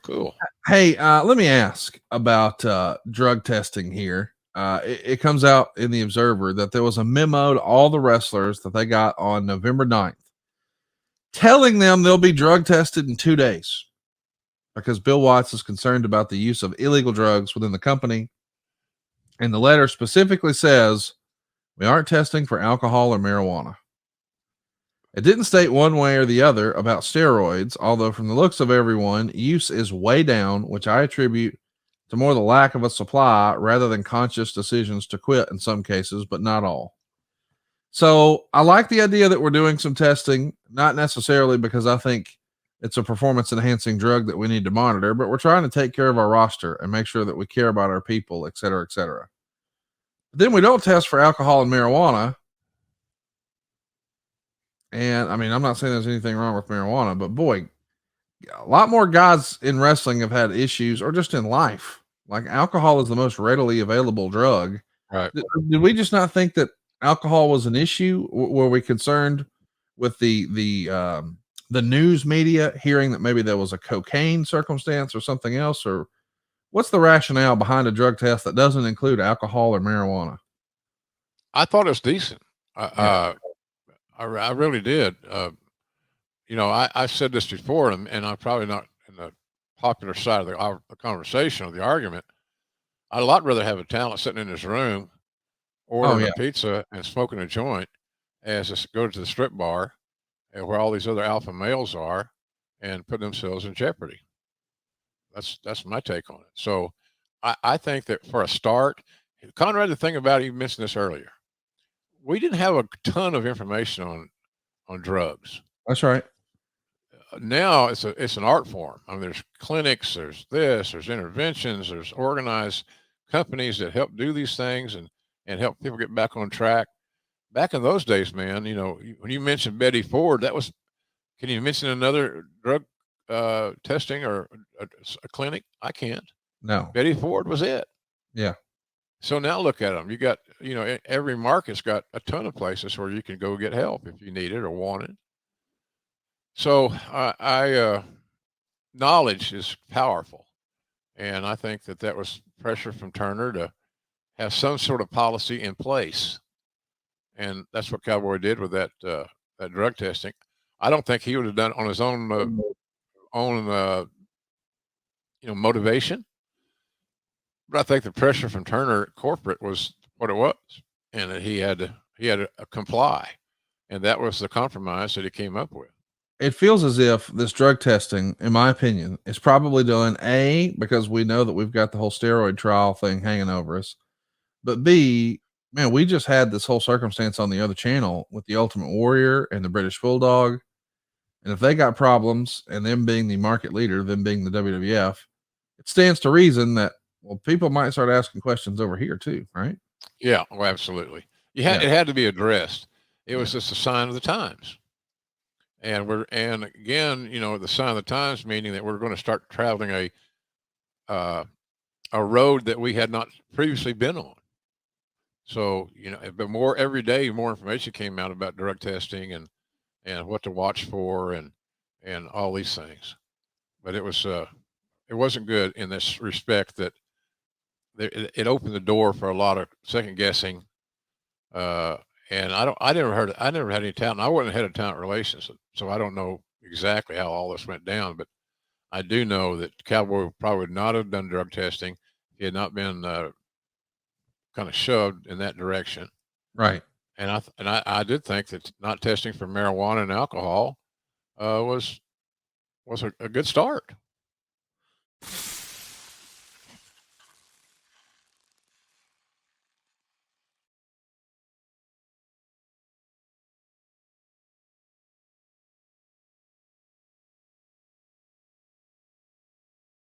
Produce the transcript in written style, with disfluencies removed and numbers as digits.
Cool. Hey, let me ask about drug testing here. It comes out in the Observer that there was a memo to all the wrestlers that they got on November 9th telling them they'll be drug tested in 2 days because Bill Watts is concerned about the use of illegal drugs within the company. And the letter specifically says we aren't testing for alcohol or marijuana. It didn't state one way or the other about steroids, although from the looks of everyone, use is way down, which I attribute to more the lack of a supply rather than conscious decisions to quit in some cases, but not all. So I like the idea that we're doing some testing, not necessarily because I think it's a performance enhancing drug that we need to monitor, but we're trying to take care of our roster and make sure that we care about our people, et cetera, et cetera. But then we don't test for alcohol and marijuana. And I mean, I'm not saying there's anything wrong with marijuana, but boy, a lot more guys in wrestling have had issues or just in life. Like alcohol is the most readily available drug. Right. Did we just not think that alcohol was an issue? Were we concerned with the news media hearing that maybe there was a cocaine circumstance or something else? Or what's the rationale behind a drug test that doesn't include alcohol or marijuana? I thought it was decent. Yeah. I really did. I said this before, and I'm probably not in the popular side of the conversation or the argument. I'd a lot rather have a talent sitting in his room Oh ordering yeah. a pizza and smoking a joint as to go to the strip bar and where all these other alpha males are and put themselves in jeopardy. That's my take on it. So I think that for a start, Conrad, the thing about it, you mentioned this earlier. We didn't have a ton of information on drugs. That's right. Now it's an art form. I mean, there's clinics, there's interventions, there's organized companies that help do these things and help people get back on track. Back in those days, man, when you mentioned Betty Ford, that was. Can you mention another drug testing or a clinic? I can't. No. Betty Ford was it. Yeah. So now look at them. You got, every market's got a ton of places where you can go get help if you need it or want it. So knowledge is powerful, and I think that was pressure from Turner to have some sort of policy in place, and that's what Cowboy did with that drug testing. I don't think he would have done it on his own motivation, but I think the pressure from Turner corporate was what it was, and that he had to comply, and that was the compromise that he came up with. It feels as if this drug testing, in my opinion, is probably done A, because we know that we've got the whole steroid trial thing hanging over us, but B, man, we just had this whole circumstance on the other channel with the Ultimate Warrior and the British Bulldog. And if they got problems and them being the market leader, them being the WWF, it stands to reason that, well, people might start asking questions over here too, right? Yeah, well, absolutely. It had to be addressed. It was just a sign of the times. And again, the sign of the times, meaning that we're going to start traveling a road that we had not previously been on. So, but more every day, more information came out about drug testing and what to watch for and all these things. But it wasn't good in this respect that it opened the door for a lot of second guessing. And I never had any talent. I wasn't head of talent relations, so I don't know exactly how all this went down. But I do know that Cowboy probably would not have done drug testing if he had not been kind of shoved in that direction. Right. And I did think that not testing for marijuana and alcohol was a good start.